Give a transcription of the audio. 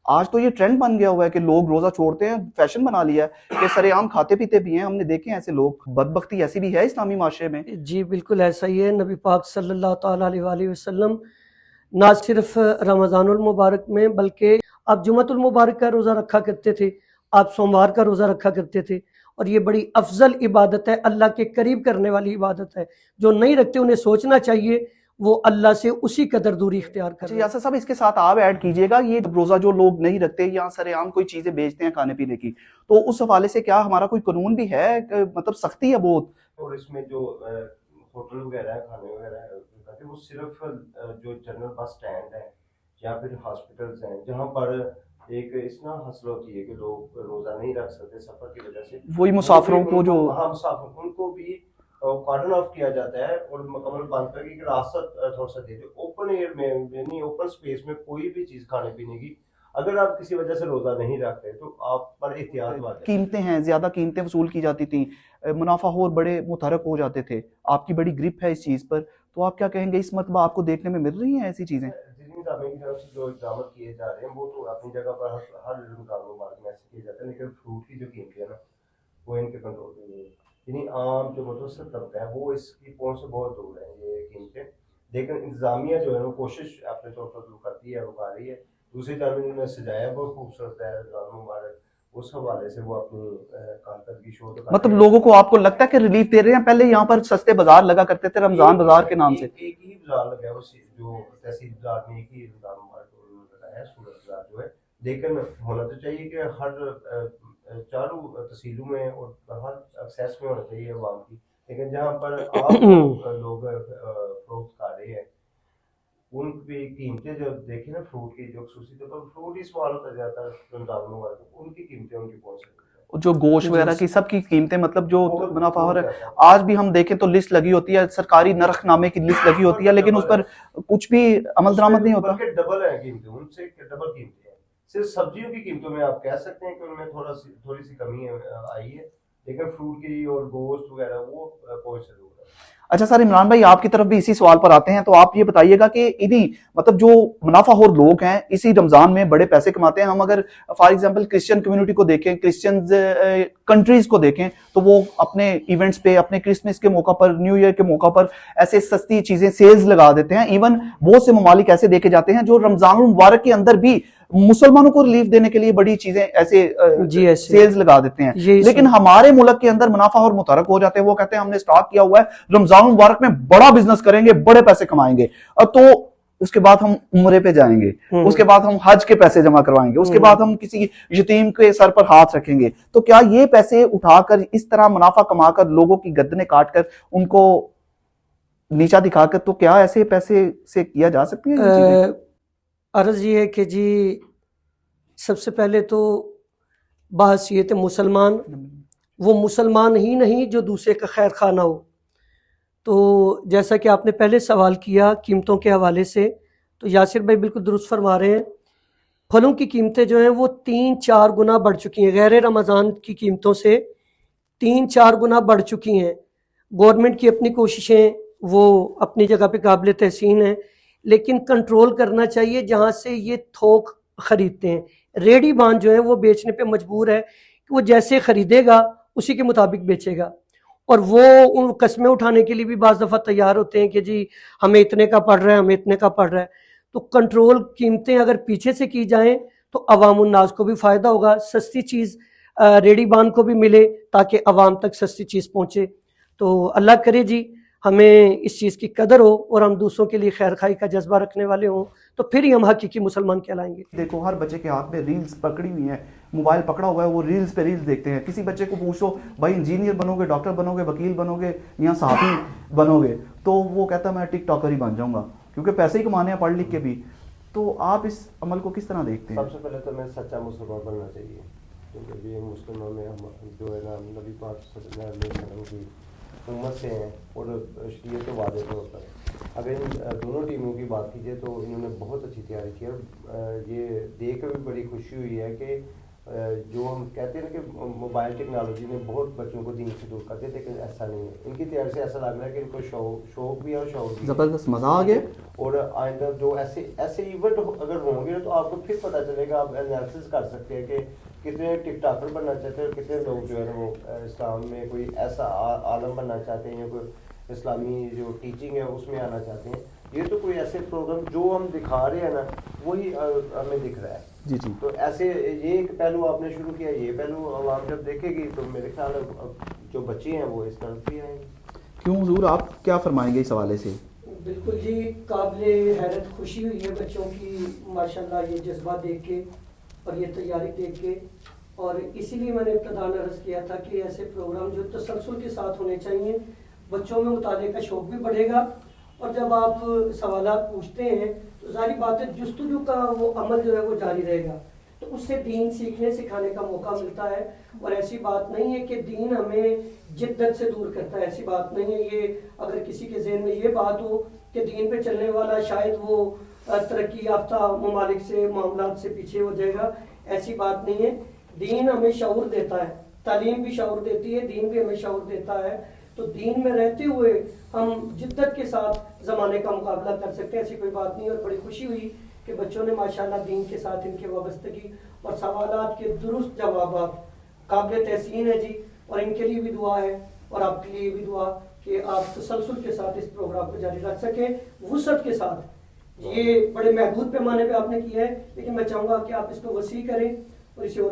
आज तो ये ट्रेंड बन गया हुआ है कि लोग रोजा छोड़ते हैं, फैशन बना लिया है कि सरेआम खाते पीते भी हैं। हमने देखे हैं ऐसे लोग, बदबख्ती ऐसी भी है इस्लामी माशरे में। जी बिल्कुल ऐसा ही है। नबी पाक सल्लल्लाहु ताला अलैहि वसल्लम ना सिर्फ रमज़ानुल मुबारक में बल्कि आप जुमतुल मुबारक का रोज़ा रखा करते थे, आप सोमवार का रोज़ा रखा करते थे, और ये बड़ी अफजल इबादत है, अल्लाह के करीब करने वाली इबादत है। जो नहीं रखते उन्हें सोचना चाहिए वो अल्लाह से उसी कदर दूरी इख्तियार कर अच्छा रहे हैं। यासर साहब, इसके साथ आप ऐड कीजिएगा, ये रोजा जो लोग नहीं रखते या सरेआम कोई चीजें बेचते हैं खाने पीने की, तो उस हवाले से क्या हमारा कोई कानून भी है? मतलब सख्ती है बहुत? और इसमें जो होटल वगैरह है, खाने वगैरह है, वो सिर्फ जो जनरल बस स्टैंड है या फिर हॉस्पिटल्स हैं जहाँ पर एक इतना हसल होती है कि लोग रोजा नहीं रख सकते सफर की वजह से, वही मुसाफिरों को जो हाँ मुसाफिर उनको भी कार्डन ऑफ किया जाता है और मुकम्मल बंद करके कि रास्ता थोड़ा सा दे दो ओपन एयर में, यानी ओपन स्पेस में कोई भी चीज खाने पीने की। अगर आप किसी वजह से रोजा नहीं रखते तो आप पर एहतियात वाले कीमतें हैं, ज्यादा कीमतें वसूल की जाती थी, मुनाफाखोर बड़े मुतहरक हो जाते थे। आपकी बड़ी ग्रिप है इस चीज पर, तो आप क्या कहेंगे? इस मरतबा आपको देखने में मिल रही हैं ऐसी चीजें? जितनी दामे की तरफ से जो इकदाम किए जा रहे हैं वो तो अपनी जगह पर हर रमजान मुबारक में ऐसे किए जाते हैं, लेकिन फ्रूट की जो कीमतें है ना वो इनके कंट्रोल में नहीं है। यानी आम जो मुतवसत तबका है वो इसकी पहुंच से बहुत दूर है ये कीमतें, लेकिन इंतजामिया जो है वो कोशिश अपने तौर पर करती है, वो कर रही है। दूसरी जानब उन्होंने सजाया बहुत खूबसूरत है रमजान मुबारक, उस हवाले से वो अपनी कारकर्दगी शो तो मतलब लोगों को आपको लगता है कि रिलीफ दे रहे हैं? पहले यहाँ पर सस्ते बाजार लगा करते थे रमजान बाजार के नाम से। एक ही बाजार लगा है उस जो तहसील बाजार में एक ही रमजान मुबारक उन्होंने बताया सूरत बाजार जो है, लेकिन होना तो चाहिए कि हर चारों तहसीलों में और हर एक्सेस में होना चाहिए अवाम की, लेकिन जहाँ पर आप लोग फरोख्त कर रहे हैं उनकी कीमतें जब देखें ना, फ्रूट की जो खसूसी तो फ्रूट ही सवाल होता जाता है रमजान मुबारक, उनकी कीमतें उनकी पहुंच सकती है, जो गोश्त वगैरह की सबकी कीमतें, मतलब जो मुनाफा है, आज भी हम देखें तो लिस्ट लगी होती है, सरकारी नरखनामे की लिस्ट लगी होती है, लेकिन उस पर कुछ भी अमल दरामद नहीं होता। डबल है कीमतें, उनसे डबल कीमतें हैं। सिर्फ सब्जियों की कीमतों में आप कह सकते हैं कि उनमें थोड़ी सी कमी आई है, लेकिन फ्रूट की और गोश्त वगैरह वो पहुंच से दूर है। अच्छा सर, इमरान भाई आपकी तरफ भी इसी सवाल पर आते हैं, तो आप ये बताइएगा कि इन्हीं मतलब जो मुनाफाखोर लोग हैं इसी रमजान में बड़े पैसे कमाते हैं। हम अगर फॉर एग्जांपल क्रिश्चियन कम्युनिटी को देखें, क्रिश्चियन कंट्रीज को देखें, तो वो अपने इवेंट्स पे, अपने क्रिसमस के मौका पर, न्यू ईयर के मौका पर ऐसे सस्ती चीजें सेल्स लगा देते हैं। इवन बहुत से ममालिक ऐसे देखे जाते हैं जो रमजान मुबारक के अंदर भी मुसलमानों को रिलीफ देने के लिए बड़ी चीजें ऐसे सेल्स लगा देते हैं, लेकिन हमारे मुल्क के अंदर मुनाफा और मुतरक हो जाते हैं। वो कहते हैं हमने स्टार्ट किया हुआ है, रमजान मुबारक में बड़ा बिजनेस करेंगे, बड़े पैसे कमाएंगे, तो उसके बाद हम उम्रे पे जाएंगे, उसके बाद हम हज के पैसे जमा करवाएंगे, उसके बाद हम किसी यतीम के सर पर हाथ रखेंगे। तो क्या ये पैसे उठाकर इस तरह मुनाफा कमाकर लोगों की गर्दनें काटकर उनको नीचा दिखाकर, तो क्या ऐसे पैसे से किया जा सकती है? अर्ज ये है कि जी सबसे पहले तो बाहसीयत मुसलमान वो मुसलमान ही नहीं जो दूसरे का खैर खाना हो। तो जैसा कि आपने पहले सवाल किया कीमतों के हवाले से, तो यासिर भाई बिल्कुल दुरुस्त फरमा रहे हैं। फलों की कीमतें जो हैं वो 3-4 गुना बढ़ चुकी हैं, गैर रमज़ान की कीमतों से 3-4 गुना बढ़ चुकी हैं। गवर्नमेंट की अपनी कोशिशें वो अपनी जगह पे काबिल तहसीन है, लेकिन कंट्रोल करना चाहिए जहाँ से ये थोक खरीदते हैं। रेडी बान जो है वो बेचने पे मजबूर है कि वो जैसे खरीदेगा उसी के मुताबिक बेचेगा, और वो उन कस्में उठाने के लिए भी बाज़ दफ़ा तैयार होते हैं कि जी हमें इतने का पड़ रहा है, हमें इतने का पड़ रहा है। तो कंट्रोल कीमतें अगर पीछे से की जाएँ तो अवामुन्नास को भी फ़ायदा होगा, सस्ती चीज़ रेडी बान को भी मिले ताकि अवाम तक सस्ती चीज़ पहुँचे। तो अल्लाह करे जी हमें इस चीज़ की कदर हो और हम दूसरों के लिए खैर खाई का जज्बा रखने वाले हों, तो फिर ही हम हकीकी मुसलमान कहलाएंगे। देखो हर बच्चे के हाथ में रील्स पकड़ी हुई है, मोबाइल पकड़ा हुआ है, वो रील्स पे रील्स देखते हैं। किसी बच्चे को पूछो भाई इंजीनियर बनोगे, डॉक्टर बनोगे, वकील बनोगे या सहाफ़ी बनोगे, तो वो कहता है मैं टिकटॉकर ही बन जाऊंगा, क्योंकि पैसे ही कमाने हैं पढ़ लिख के भी। तो आप इस अमल को किस तरह देखते हैं? सबसे पहले तो मैं सच्चा मुसलमान बनना चाहिए, क्योंकि ये मुस्लिमों में हम जो है ना नबी पाक सल्लल्लाहु अलैहि वसल्लम की उम्मत से हैं और शरीयत वादे पे होता है। अगर इन दोनों टीमों की बात कीजिए तो इन्होंने बहुत अच्छी तैयारी की है। ये देख कर भी बड़ी खुशी हुई है कि जो हम कहते हैं ना कि मोबाइल टेक्नोलॉजी ने बहुत बच्चों को दीन से दूर कर दिया, लेकिन ऐसा नहीं है। इनकी तैयारी से ऐसा लग रहा है कि इनको शौक भी है और शौक भी है। जबरदस्त, मजा आ गया। और आइंदा जो ऐसे ऐसे इवेंट अगर होंगे ना, तो आपको फिर पता चलेगा, आप एनालिसिस कर सकते हैं कि कितने टिकटॉकर बनना चाहते हैं और कितने लोग जो है वो इस्लाम में कोई ऐसा आलम बनना चाहते हैं या कोई इस्लामी जो टीचिंग है उसमें आना चाहते हैं। ये तो कोई ऐसे प्रोग्राम जो हम दिखा रहे हैं ना, वही हमें दिख रहा है। जी जी। तो ऐसे ये एक पहलू आपने शुरू किया, ये पहलू आवाम जब देखेगी तो मेरे ख्याल है जो बच्चे हैं वो इस तरफ भी आएंगे। क्यों हुजूर, आप क्या फरमाएंगे इस हवाले से? बिल्कुल जी, काबिल हैरत खुशी हुई है बच्चों की माशाल्लाह ये जज्बा देख के और ये तैयारी देख के। और इसीलिए मैंने इब्तदान अर्ज़ किया था कि ऐसे प्रोग्राम जो तसलसल के साथ होने चाहिए, बच्चों में मुताले का शौक़ भी बढ़ेगा। और जब आप सवालात पूछते हैं तो सारी बातें जुस्तजू का वो अमल जो है वो जारी रहेगा, तो उससे दीन सीखने सिखाने का मौका मिलता है। और ऐसी बात नहीं है कि दीन हमें जिद्दत से दूर करता है, ऐसी बात नहीं है। ये अगर किसी के जहन में ये बात हो कि दीन पे चलने वाला शायद वो तरक्की याफ्ता ममालिक से मामलात से पीछे हो जाएगा, ऐसी बात नहीं है। दीन हमें शऊर देता है, तालीम भी शऊर देती है, दीन भी हमें शऊर देता है। तो दीन में रहते हुए हम जिद्दत के साथ ज़माने का मुकाबला कर सकते हैं, ऐसी कोई बात नहीं। और बड़ी खुशी हुई कि बच्चों ने माशाल्लाह दीन के साथ इनके वाबस्तगी और सवालात के दुरुस्त जवाब काबिल तहसीन है जी। और इनके लिए भी दुआ है और आपके लिए भी दुआ कि आप तसलसल के साथ इस प्रोग्राम को जारी रख सकें, वुसअत के साथ। ये बड़े महदूद पैमाने पे आपने किया है, लेकिन मैं चाहूँगा कि आप इसको वसी करें और इसे और